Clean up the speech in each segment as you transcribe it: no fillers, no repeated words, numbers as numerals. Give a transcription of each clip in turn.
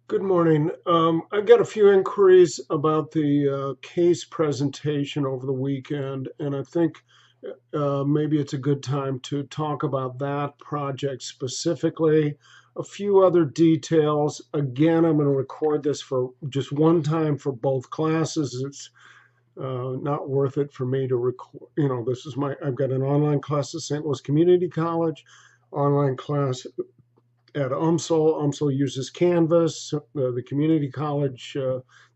Good morning. I've got a few inquiries about the case presentation over the weekend, and I think maybe it's a good time to talk about that project specifically. A few other details. Again, I'm going to record this for just one time for both classes. It's not worth it for me to record. I've got an online class at St. Louis Community College, online class at UMSL. UMSL uses Canvas. The community college,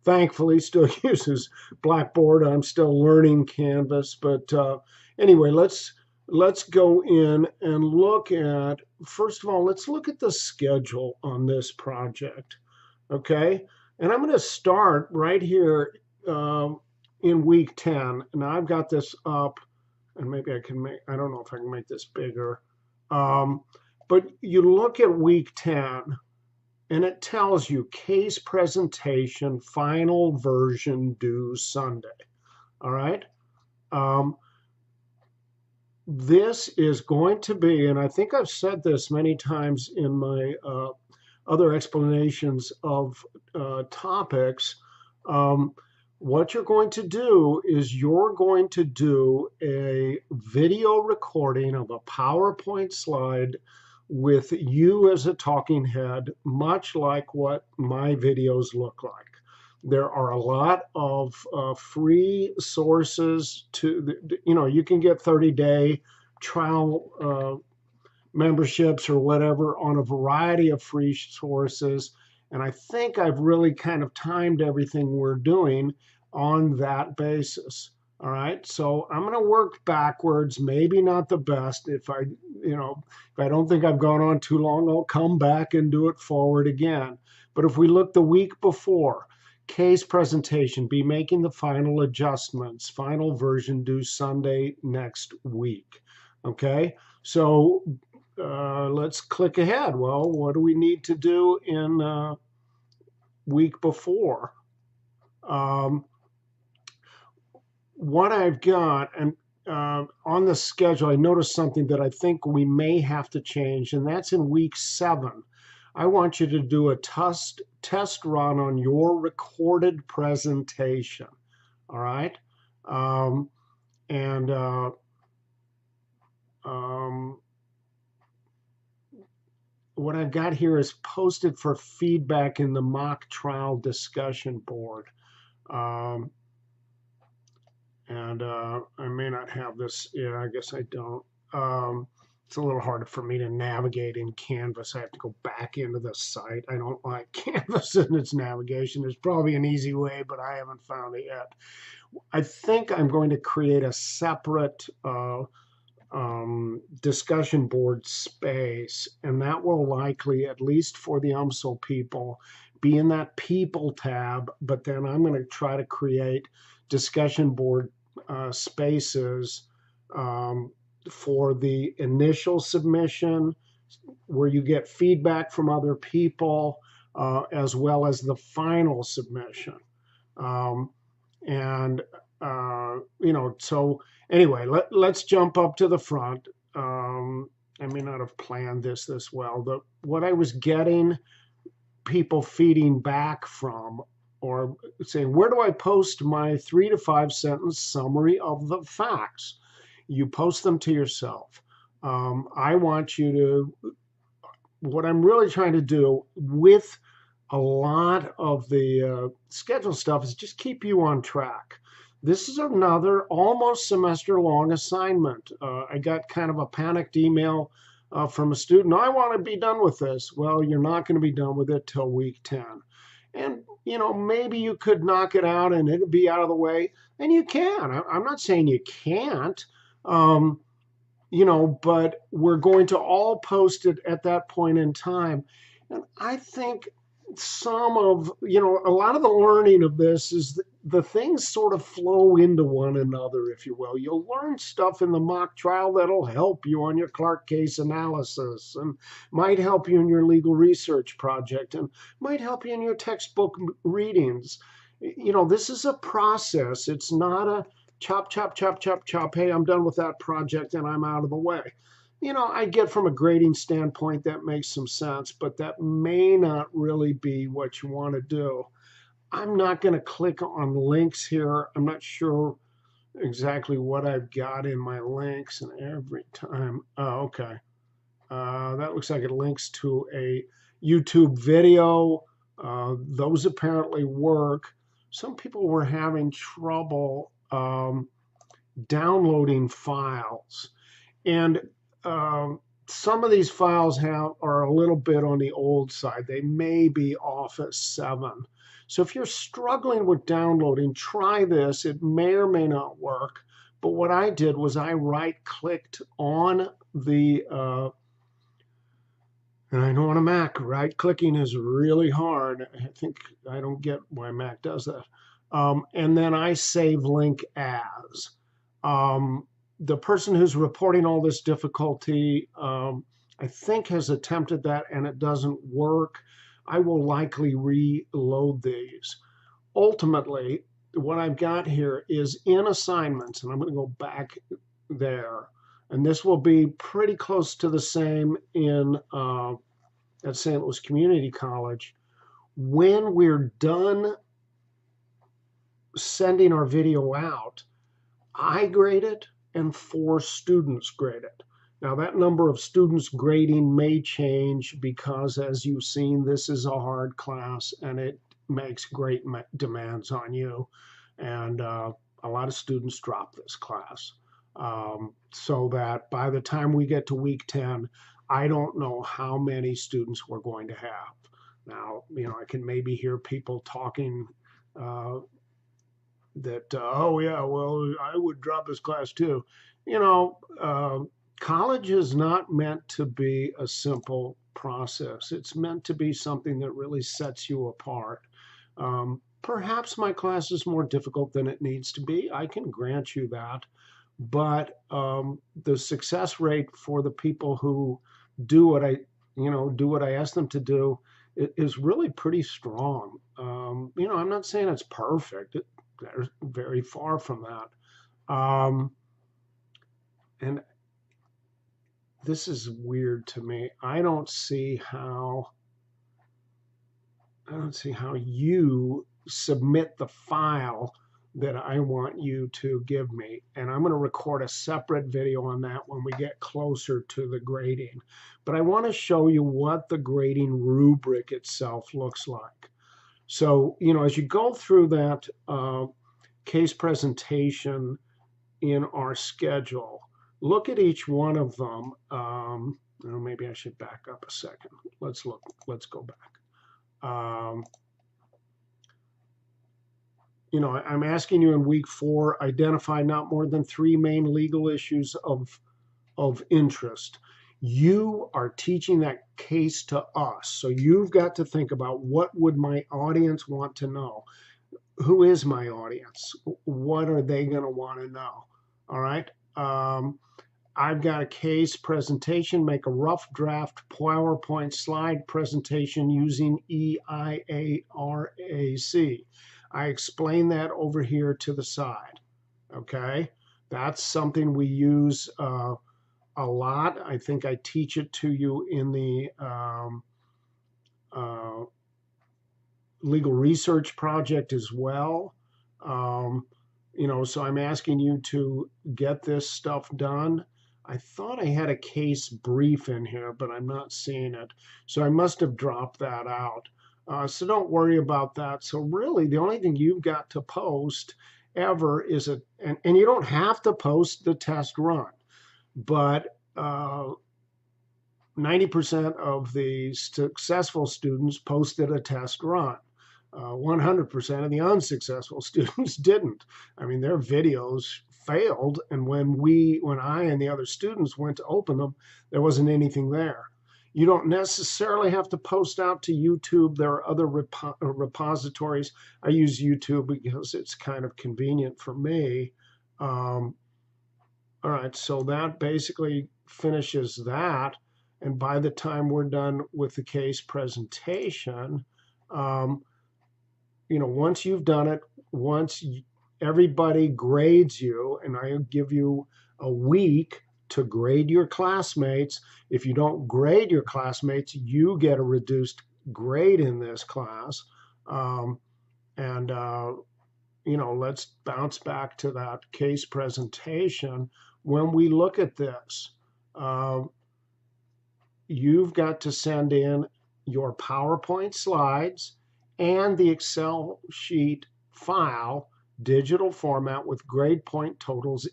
thankfully, still uses Blackboard. I'm still learning Canvas, but anyway, let's go in and look at. First of all, let's look at the schedule on this project. Okay, and I'm going to start right here in week 10. Now I've got this up, and maybe I can make. I don't know if I can make this bigger. Um, but you look at week 10 and it tells you case presentation, final version due Sunday. All right. Um, this is going to be, and I think I've said this many times in my other explanations of topics. What you're going to do is you're going to do a video recording of a PowerPoint slide with you as a talking head, much like what my videos look like. There are a lot of free sources you can get 30-day trial memberships or whatever on a variety of free sources. And I think I've really kind of timed everything we're doing on that basis. All right, so I'm going to work backwards, maybe not the best. If I don't think I've gone on too long, I'll come back and do it forward again. But if we look the week before, case presentation, be making the final adjustments, final version due Sunday next week. Okay, so let's click ahead. Well, what do we need to do in week before? What I've got, and on the schedule, I noticed something that I think we may have to change, and that's in week 7. I want you to do a test run on your recorded presentation. All right, and what I've got here is posted for feedback in the mock trial discussion board. And I may not have this. Yeah, I guess I don't. It's a little hard for me to navigate in Canvas. I have to go back into the site. I don't like Canvas and its navigation. There's probably an easy way, but I haven't found it yet. I think I'm going to create a separate discussion board space, and that will likely, at least for the UMSL people, be in that people tab, but then I'm going to try to create discussion board spaces for the initial submission where you get feedback from other people, as well as the final submission. So anyway, let's jump up to the front. I may not have planned this well, but what I was getting people feeding back from, or saying, where do I post my 3 to 5 sentence summary of the facts? You post them to yourself. I want you to, what I'm really trying to do with a lot of the schedule stuff is just keep you on track. This is another almost semester long assignment. I got kind of a panicked email from a student. I want to be done with this. Well, you're not going to be done with it till week 10. And, maybe you could knock it out and it'd be out of the way. And you can. I'm not saying you can't, but we're going to all post it at that point in time. And I think some of, a lot of the learning of this is the things sort of flow into one another, if you will. You'll learn stuff in the mock trial that'll help you on your Clark case analysis and might help you in your legal research project and might help you in your textbook readings. This is a process. It's not a chop, chop, chop, chop, chop. Hey, I'm done with that project and I'm out of the way. I get from a grading standpoint that makes some sense, but that may not really be what you want to do. I'm not going to click on links here. I'm not sure exactly what I've got in my links, and every time, oh, okay. That looks like it links to a YouTube video. Those apparently work. Some people were having trouble downloading files. And some of these files are a little bit on the old side. They may be Office 7. So if you're struggling with downloading, try this. It may or may not work. But what I did was I right-clicked on the, and I know on a Mac, right-clicking is really hard. I don't get why Mac does that. And then I save link as. The person who's reporting all this difficulty, I think has attempted that and it doesn't work. I will likely reload these. Ultimately, what I've got here is in assignments, and I'm going to go back there. And this will be pretty close to the same in at St. Louis Community College. When we're done sending our video out, I grade it and 4 students grade it. Now that number of students grading may change because, as you've seen, this is a hard class and it makes great demands on you. And a lot of students drop this class. So that by the time we get to week 10, I don't know how many students we're going to have. Now, I can maybe hear people talking that, oh yeah, well, I would drop this class too. College is not meant to be a simple process. It's meant to be something that really sets you apart. Perhaps my class is more difficult than it needs to be. I can grant you that. But the success rate for the people who do what I ask them to do is really pretty strong. I'm not saying it's perfect. They're very far from that. And this is weird to me. I don't see how you submit the file that I want you to give me. And I'm going to record a separate video on that when we get closer to the grading. But I want to show you what the grading rubric itself looks like. So, as you go through that case presentation in our schedule, look at each one of them. Maybe I should back up a second. Let's go back. I'm asking you in week 4, identify not more than 3 main legal issues of interest. You are teaching that case to us. So you've got to think about, what would my audience want to know? Who is my audience? What are they going to want to know? All right. I've got a case presentation, make a rough draft PowerPoint slide presentation using EIARAC. I explain that over here to the side. Okay, that's something we use a lot. I think I teach it to you in the legal research project as well. So I'm asking you to get this stuff done. I thought I had a case brief in here, but I'm not seeing it. So I must have dropped that out. So don't worry about that. So really, the only thing you've got to post ever is and you don't have to post the test run, but 90% of the successful students posted a test run. 100% of the unsuccessful students didn't. I mean, their videos failed, and when I and the other students went to open them, there wasn't anything there. You don't necessarily have to post out to YouTube. There are other repositories. I use YouTube because it's kind of convenient for me. All right, so that basically finishes that. And by the time we're done with the case presentation, once you've done it, once everybody grades you, and I give you a week to grade your classmates. If you don't grade your classmates, you get a reduced grade in this class. And let's bounce back to that case presentation. When we look at this, you've got to send in your PowerPoint slides and the Excel sheet file, digital format with grade point totals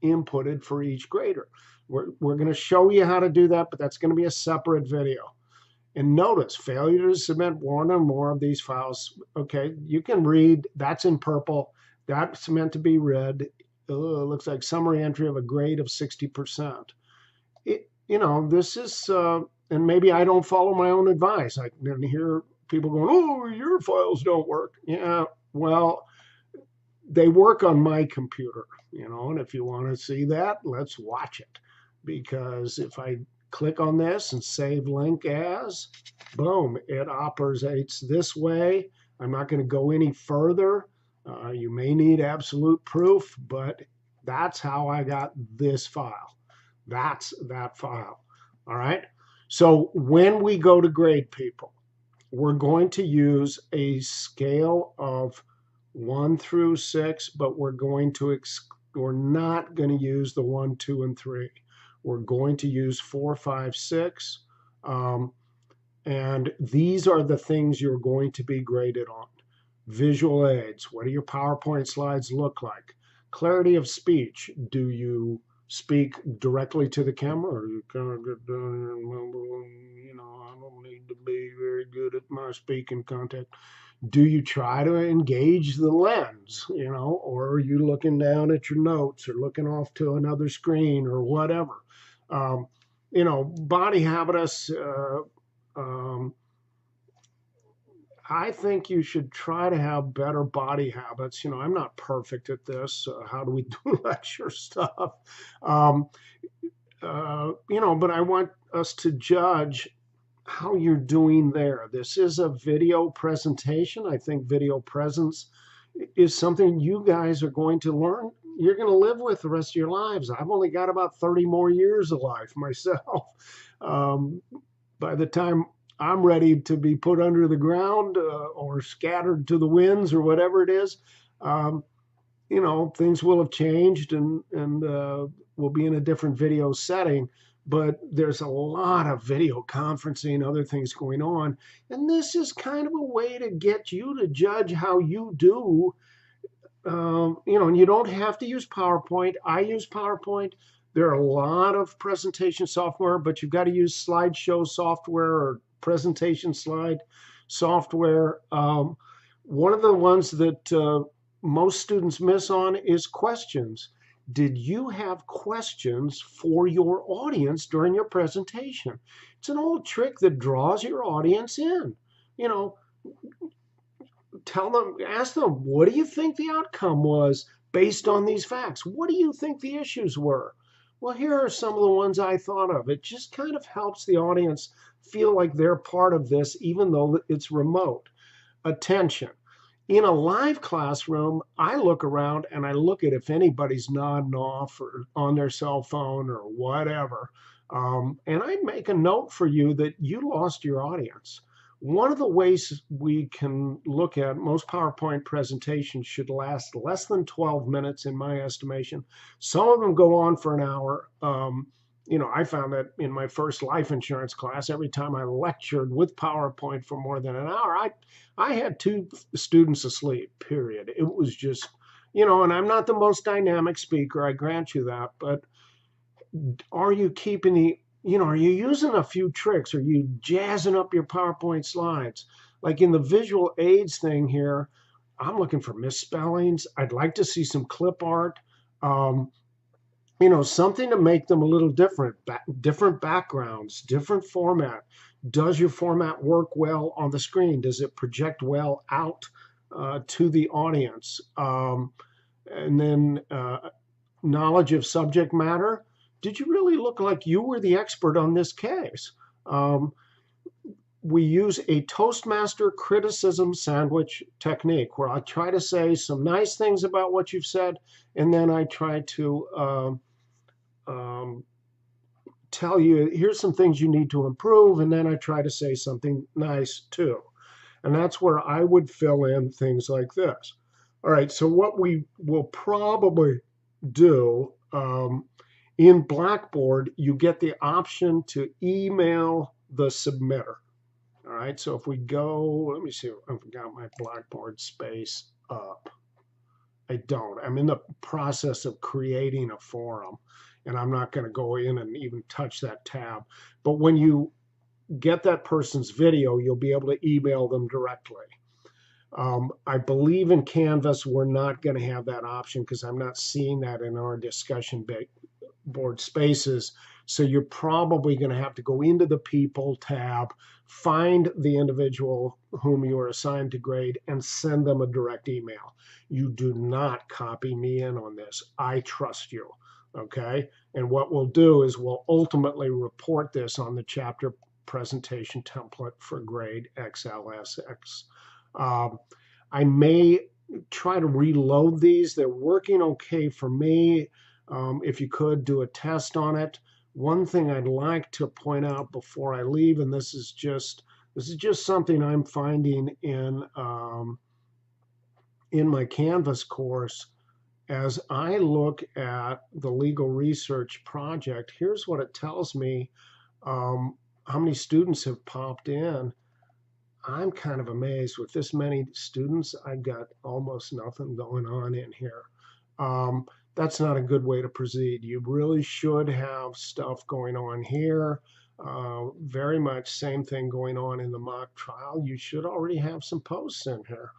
inputted for each grader. We're going to show you how to do that, but that's going to be a separate video. And notice, failure to submit one or more of these files. Okay, you can read, that's in purple. That's meant to be read. It looks like summary entry of a grade of 60%. This is, and maybe I don't follow my own advice. I can hear people going, oh, your files don't work. Yeah, well, they work on my computer, and if you want to see that, let's watch it. Because if I click on this and save link as, boom, it operates this way. I'm not going to go any further. You may need absolute proof, but that's how I got this file. That's that file. All right. So when we go to grade people, we're going to use a scale of 1 through 6, but we're not going to use the 1, 2, and 3. We're going to use 4, 5, 6. And these are the things you're going to be graded on. Visual aids. What do your PowerPoint slides look like? Clarity of speech. Do you speak directly to the camera, or you kind of get down here and mumble, I don't need to be very good at my speaking contact. Do you try to engage the lens, or are you looking down at your notes or looking off to another screen or whatever? Body habitus, I think you should try to have better body habits. I'm not perfect at this. How do we do lecture stuff? But I want us to judge how you're doing there. This is a video presentation. I think video presence is something you guys are going to learn. You're going to live with the rest of your lives. I've only got about 30 more years of life myself. By the time I'm ready to be put under the ground or scattered to the winds or whatever it is, things will have changed and we'll be in a different video setting. But there's a lot of video conferencing, other things going on. And this is kind of a way to get you to judge how you do. And you don't have to use PowerPoint. I use PowerPoint. There are a lot of presentation software, but you've got to use slideshow software or presentation slide software. One of the ones that most students miss on is questions. Did you have questions for your audience during your presentation? It's an old trick that draws your audience in. Tell them, ask them, what do you think the outcome was based on these facts? What do you think the issues were? Well, here are some of the ones I thought of. It just kind of helps the audience feel like they're part of this, even though it's remote. Attention. In a live classroom, I look around and I look at if anybody's nodding off or on their cell phone or whatever. And I make a note for you that you lost your audience. One of the ways we can look at most PowerPoint presentations should last less than 12 minutes in my estimation. Some of them go on for an hour. I found that in my first life insurance class, every time I lectured with PowerPoint for more than an hour, I had 2 students asleep, period. It was just, and I'm not the most dynamic speaker, I grant you that, but are you keeping are you using a few tricks? Are you jazzing up your PowerPoint slides? Like in the visual aids thing here, I'm looking for misspellings. I'd like to see some clip art. Something to make them a little different, different backgrounds, different format. Does your format work well on the screen? Does it project well out to the audience? And then knowledge of subject matter. Did you really look like you were the expert on this case? We use a Toastmaster criticism sandwich technique where I try to say some nice things about what you've said, and then I try to tell you, here's some things you need to improve, and then I try to say something nice too. And that's where I would fill in things like this. All right, so what we will probably do in Blackboard, you get the option to email the submitter. All right, so if we go, let me see, I've got my Blackboard space up. I don't. I'm in the process of creating a forum, and I'm not going to go in and even touch that tab. But when you get that person's video, you'll be able to email them directly. I believe in Canvas, we're not going to have that option because I'm not seeing that in our discussion board spaces. So you're probably going to have to go into the People tab, find the individual whom you are assigned to grade, and send them a direct email. You do not copy me in on this. I trust you, okay? And what we'll do is we'll ultimately report this on the chapter presentation template for grade XLSX. I may try to reload these. They're working okay for me. If you could do a test on it. One thing I'd like to point out before I leave, and this is just something I'm finding in my Canvas course, as I look at the legal research project, here's what it tells me, how many students have popped in. I'm kind of amazed with this many students. I've got almost nothing going on in here. That's not a good way to proceed. You really should have stuff going on here. Very much same thing going on in the mock trial. You should already have some posts in here.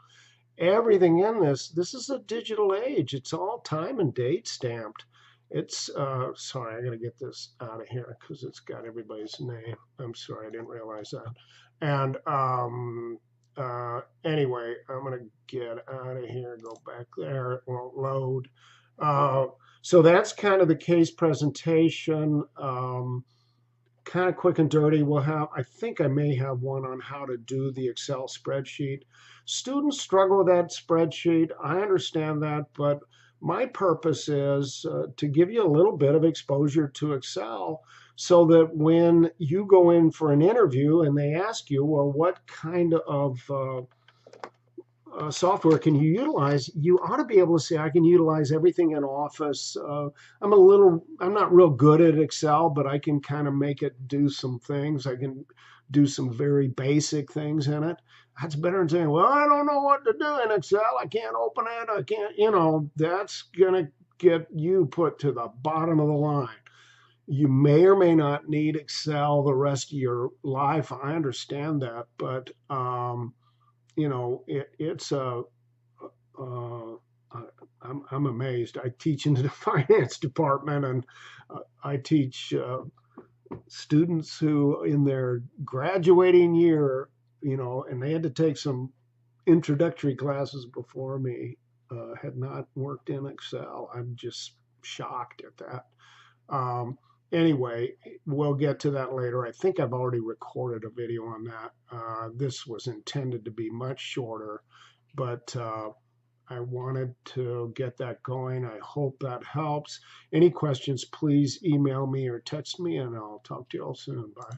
Everything in this is a digital age. It's all time and date stamped. It's, sorry, I gotta get this out of here because it's got everybody's name. I'm sorry, I didn't realize that. And anyway, I'm gonna get out of here, go back there, it won't load. So that's kind of the case presentation, kind of quick and dirty. We'll have, I think I may have one on how to do the Excel spreadsheet. Students struggle with that spreadsheet. I understand that, but my purpose is to give you a little bit of exposure to Excel so that when you go in for an interview and they ask you, well, what kind of software can you utilize, you ought to be able to say, I can utilize everything in Office. I'm not real good at Excel, but I can kind of make it do some things. I can do some very basic things in it. That's better than saying, well, I don't know what to do in Excel. I can't open it. I can't, that's going to get you put to the bottom of the line. You may or may not need Excel the rest of your life. I understand that, but I'm amazed. I teach in the finance department, and I teach students who in their graduating year, and they had to take some introductory classes before me, had not worked in Excel. I'm just shocked at that. Anyway, we'll get to that later. I think I've already recorded a video on that. This was intended to be much shorter, but I wanted to get that going. I hope that helps. Any questions, please email me or text me, and I'll talk to you all soon. Bye.